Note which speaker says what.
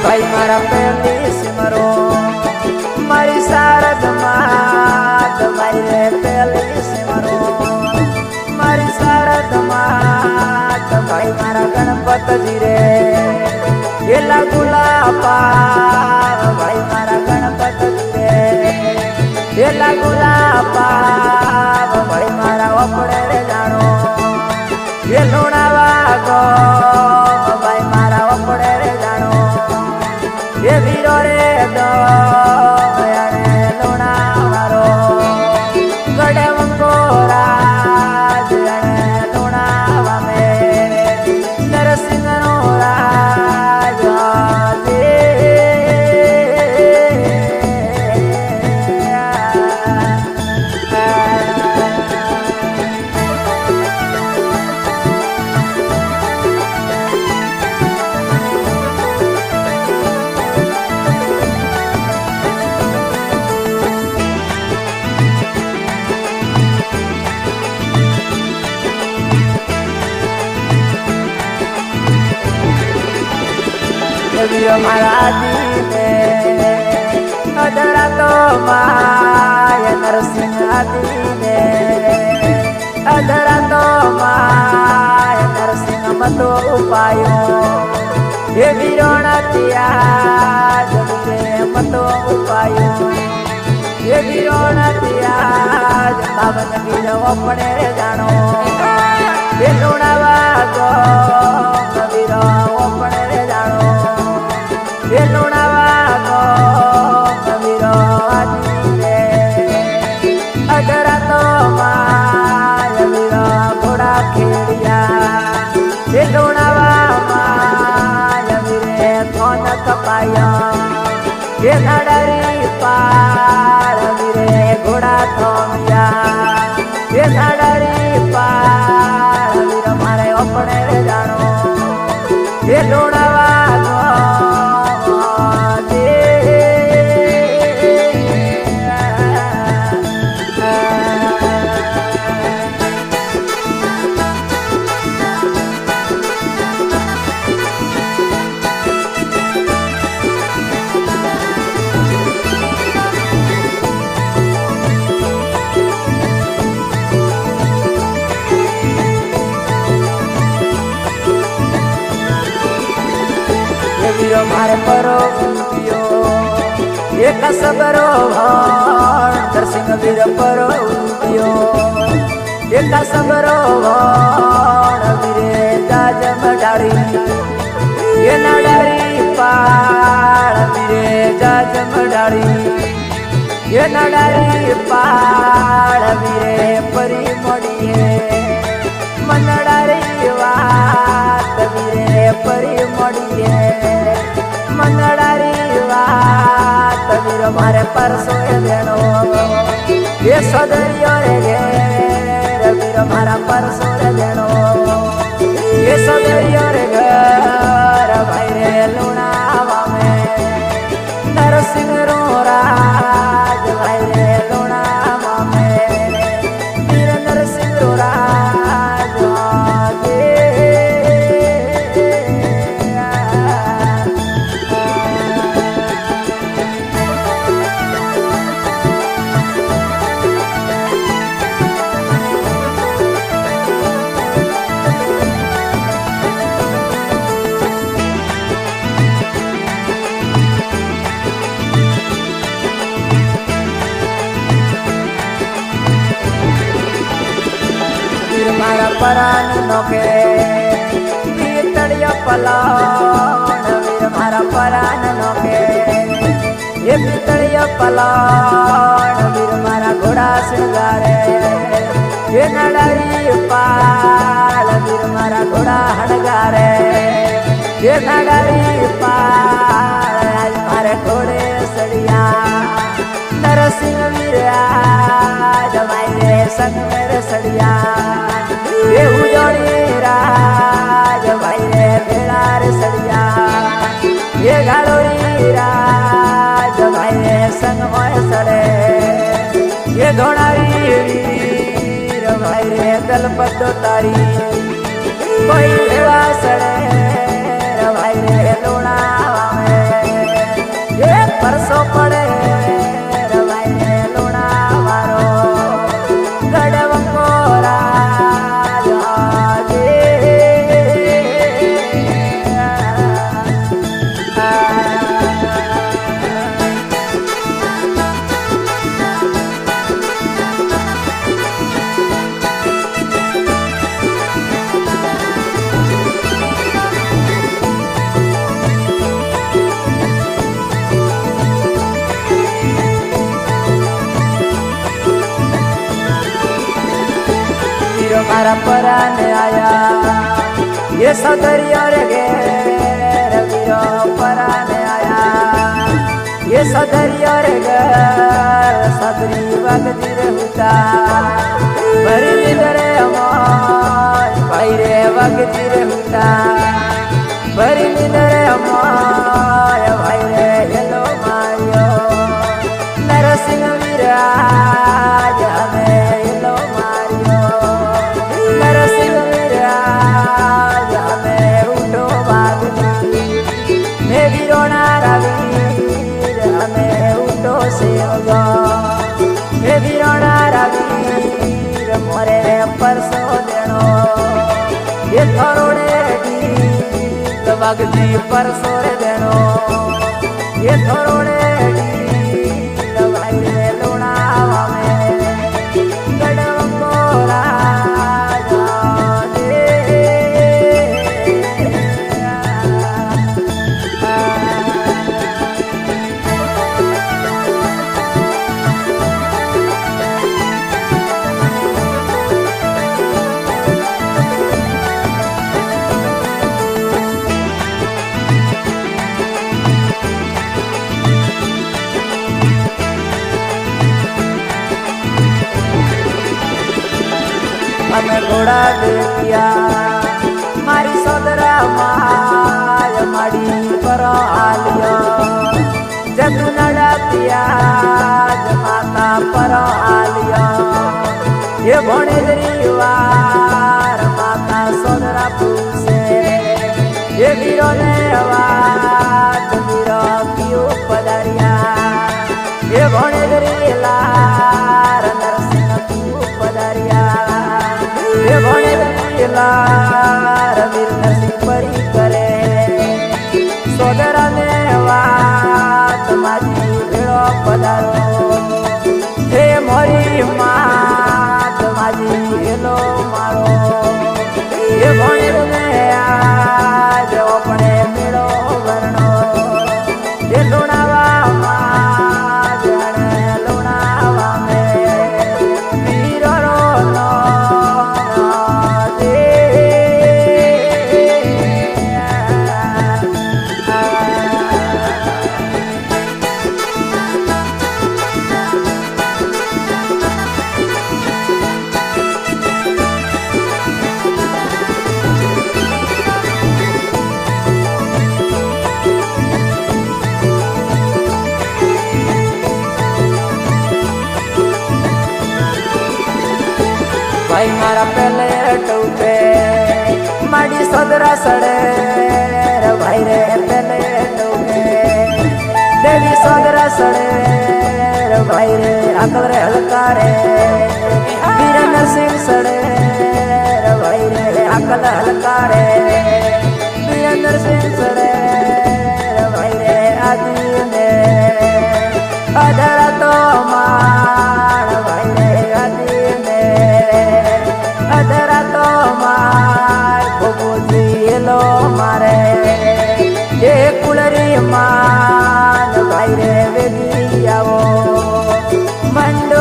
Speaker 1: भाई मारा पहली सिमरो मारी शारद मात भाई रे पहली सिमरो मारी शारद मात भाई मारा गणपत जी रे ये गुलाबा भाई मारा गणपत जी रे ये गुलाबा भाई मारा ओपड़े रे जानो ये लोणावा गो भाई मारा ओपड़े रे जानो ये वीरो रे दो लोणावारो गड़े मंगोरा लोणावा में नरसिंह नो राज महाराजी ने अधरा तो माया नरसिंह आदि ने अधरा तो माया नरसिंह मतो उपायो ये वीरोणा त्याज मतो उपायो ये वीरोणा त्याज बाबन वीरो अपने जानो ये लुणावा गो वीरो अपने जानो ये लुणावा गो वीरो आदि रे अधरा तो माया वीरो घोड़ा खेड़िया ये लुणावा माया वीरे थोन कपाया ये नडरी पार वीरे घोड़ा थोमिया ये नडरी पार वीर मारे अपने रे जानो ये लुणावा गो मारे परो उंदियो एक सबरो भाण नरसिंह वीर परो उंदियो एक सबरो भाण वीरे जाज मडारी ये नडारी पाळ वीरे जाज मडारी ये नडारी पाळ वीरे परी मोड़िए मनडारी वात वीरे परी मोड़िए मनडारी वात वीर मारे परसो देनो ये सदरियो रे घेर वीर मारा परसो देनो ये सदरियो रे घर भाई रे लुणावा में नरसिंह रो राज भाई रे लुणावा में वीर नरसिंह रो राज मारा परान नोके पीतड़िया पलाण वीर मारा परान नोके ये पीतड़िया पलाण वीर मारा घोड़ा श्रृंगारे ये नडारी पाल वीर मारा घोड़ा हड़गारे ये नडारी पाल आज मारे घोड़े सड़िया नरसिंह वीर आज मारे संग मेरे सड़िया ये उजोड़ी राज भाई रे भेड़ा रे सड़िया ये घालोरी राज भाई रे संग मोय सड़े ये धोणारी वीर भाई रे दल पद्दो तारी कोई भेड़ा सड़े भाई रे लोणावा में मारा पराने आया ये सदरिया रे घेर वीरो पराने आया ये सदरिया रे घर सदरी वगदी रे हुता भरी निदरे अमाय भाई रे वगदी रे हुता भरी निदरे अमाय भाई रे हेलो मारियो नरसिंह विराज हमें हेलो मारियो नरसिंह विराज हमें उठो भागनी मैं वीरोना रवीर हमें उठो सेवगा मैं वीरोना रवीर मोरे परसो देनो ये थोड़े वगदी परसो रे देनो ये थोड़े भाई रे लुणावा में गड़वंगोरा हमें घोड़ा देखिया मारी सदरा माय माड़ी पर आलिया जदू नड़ातिया माता पर आलिया ये भोणे दरीवार माता सदरा पूसे ये वीरो ने आवाज वीरो क्यों पधारिया ये भोणे दरीलार नरसिंह क्यों पधारिया ये भोणे लार वीर नरसिंह परी करे सोदरा ने वात माजी भेड़ो पधारो हे मोरी मात माजी हेलो मारो ये भोणे ने आज अपने मेड़ो वर्णो ये लुणावा माज लुणावा में वीरो नो भाई मारा पहले टूटे माड़ी सदरा सड़े रे भाई रे पहले टूटे देवी सदरा सड़े रे भाई रे अकल रे हलकारे वीर नरसिंह सड़े रे भाई रे अकल हलकारे वीर नरसिंह सड़े रे भाई रे आदि ने अधरा तो मार भाई रे आदि ने अधरा तो मार भोजी लो मारे ये कुलरी मान भाई रे वेगी आवो मंड